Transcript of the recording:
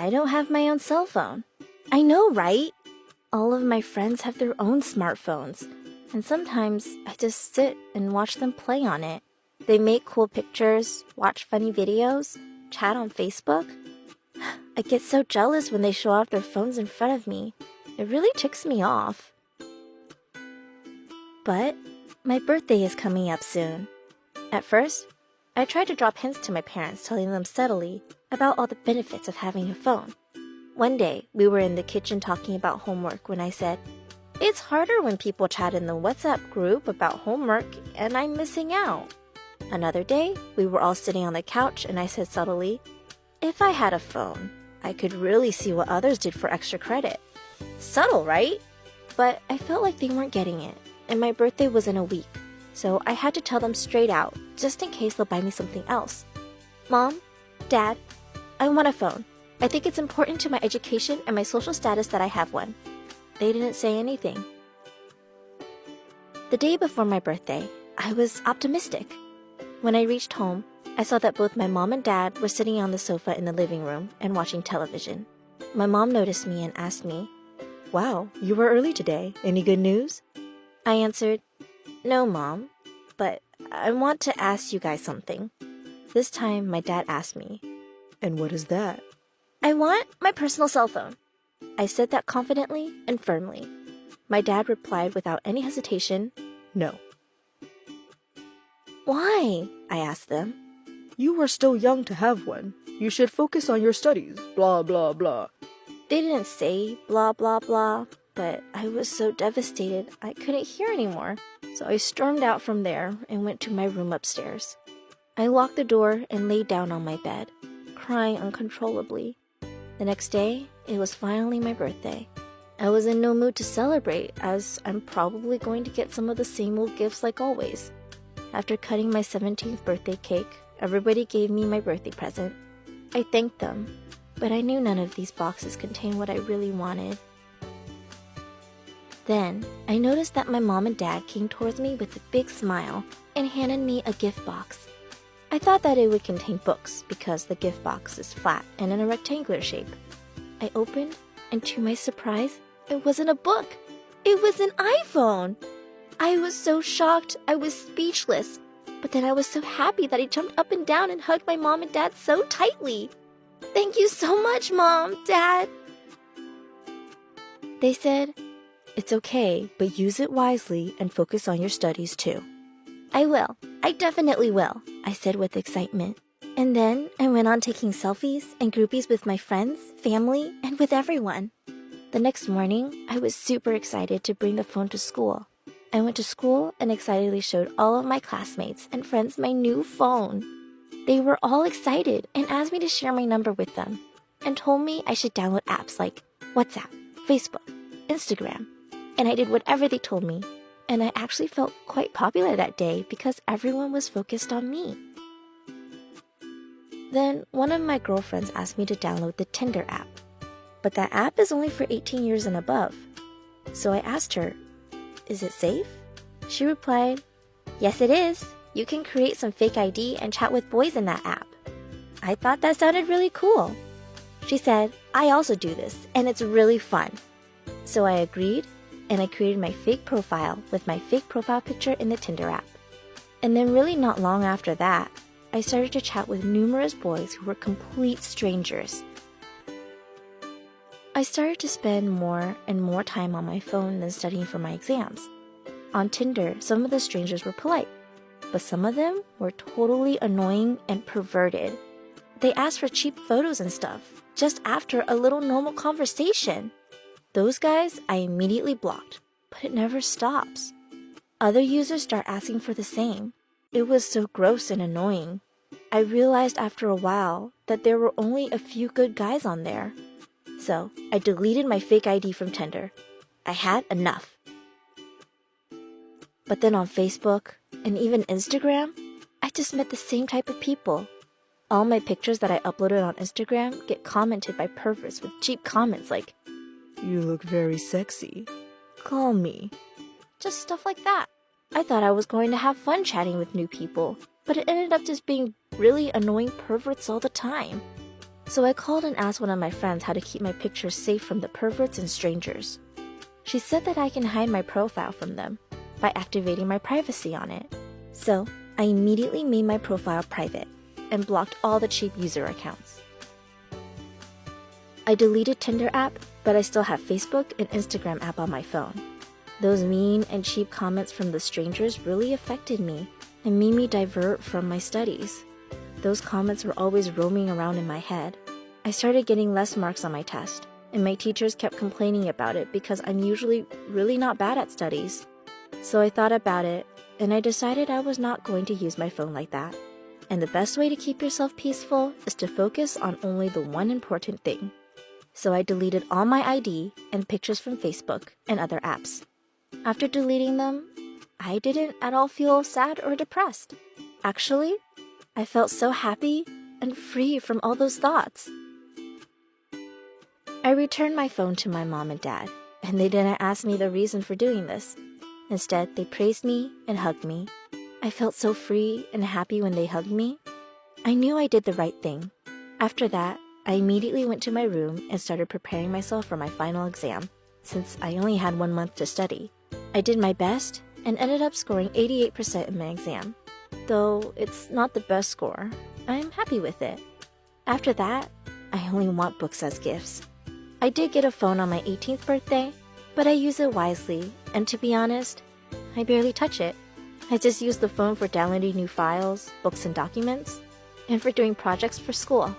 I don't have my own cell phone. I know, right? All of my friends have their own smartphones, and sometimes I just sit and watch them play on it. They make cool pictures, watch funny videos, chat on Facebook. I get so jealous when they show off their phones in front of me. It really ticks me off. But my birthday is coming up soon. At first, I tried to drop hints to my parents, telling them subtly about all the benefits of having a phone. One day, we were in the kitchen talking about homework when I said, "It's harder when people chat in the WhatsApp group about homework and I'm missing out." Another day, we were all sitting on the couch and I said subtly, "If I had a phone, I could really see what others did for extra credit." Subtle, right? But I felt like they weren't getting it, and my birthday was in a week, so I had to tell them straight out, just in case they'll buy me something else. "Mom, Dad, I want a phone. I think it's important to my education and my social status that I have one." They didn't say anything. The day before my birthday, I was optimistic. When I reached home, I saw that both my mom and dad were sitting on the sofa in the living room and watching television. My mom noticed me and asked me, "Wow, you were early today. Any good news?" I answered, "No, Mom, but I want to ask you guys something." This time, my dad asked me, "And what is that?" "I want my personal cell phone." I said that confidently and firmly. My dad replied without any hesitation, "No." "Why?" I asked them. "You are still young to have one. You should focus on your studies, blah, blah, blah." They didn't say blah, blah, blah, but I was so devastated I couldn't hear anymore. So I stormed out from there and went to my room upstairs. I locked the door and laid down on my bed, crying uncontrollably. The next day, it was finally my birthday. I was in no mood to celebrate, as I'm probably going to get some of the same old gifts like always. After cutting my 17th birthday cake, everybody gave me my birthday present. I thanked them, but I knew none of these boxes contained what I really wanted. Then, I noticed that my mom and dad came towards me with a big smile and handed me a gift box. I thought that it would contain books because the gift box is flat and in a rectangular shape. I opened, and to my surprise, it wasn't a book. It was an iPhone. I was so shocked, I was speechless. But then I was so happy that I jumped up and down and hugged my mom and dad so tightly. "Thank you so much, Mom, Dad." They said, "It's okay, but use it wisely and focus on your studies too." "I will. I definitely will," I said with excitement. And then I went on taking selfies and groupies with my friends, family, and with everyone. The next morning, I was super excited to bring the phone to school. I went to school and excitedly showed all of my classmates and friends my new phone. They were all excited and asked me to share my number with them and told me I should download apps like WhatsApp, Facebook, Instagram, and I did whatever they told me. And I actually felt quite popular that day because everyone was focused on me. Then one of my girlfriends asked me to download the Tinder app. But that app is only for 18 years and above. So I asked her, "Is it safe?" She replied, "Yes, it is. You can create some fake ID and chat with boys in that app." I thought that sounded really cool. She said, "I also do this, and it's really fun." So I agreed, and I created my fake profile with my fake profile picture in the Tinder app. And then really not long after that, I started to chat with numerous boys who were complete strangers. I started to spend more and more time on my phone than studying for my exams. On Tinder, some of the strangers were polite, but some of them were totally annoying and perverted. They asked for cheap photos and stuff, just after a little normal conversation. Those guys I immediately blocked, but it never stops. Other users start asking for the same. It was so gross and annoying. I realized after a while that there were only a few good guys on there. So I deleted my fake ID from Tinder. I had enough. But then on Facebook and even Instagram, I just met the same type of people. All my pictures that I uploaded on Instagram get commented by perverts with cheap comments like, "You look very sexy. Call me." just stuff like that. I thought I was going to have fun chatting with new people, but it ended up just being really annoying perverts all the time. So I called and asked one of my friends how to keep my pictures safe from the perverts and strangers. She said that I can hide my profile from them by activating my privacy on it. So I immediately made my profile private and blocked all the cheap user accounts. I deleted Tinder app, but I still have Facebook and Instagram app on my phone. Those mean and cheap comments from the strangers really affected me and made me divert from my studies. Those comments were always roaming around in my head. I started getting less marks on my test, and my teachers kept complaining about it because I'm usually really not bad at studies. So I thought about it, and I decided I was not going to use my phone like that. And the best way to keep yourself peaceful is to focus on only the one important thing. So I deleted all my ID and pictures from Facebook and other apps. After deleting them, I didn't at all feel sad or depressed. Actually, I felt so happy and free from all those thoughts. I returned my phone to my mom and dad, and they didn't ask me the reason for doing this. Instead, they praised me and hugged me. I felt so free and happy when they hugged me. I knew I did the right thing. After that, I immediately went to my room and started preparing myself for my final exam, since I only had 1 month to study. I did my best and ended up scoring 88% in my exam. Though it's not the best score, I'm happy with it. After that, I only want books as gifts. I did get a phone on my 18th birthday, but I use it wisely, and to be honest, I barely touch it. I just use the phone for downloading new files, books and documents, and for doing projects for school.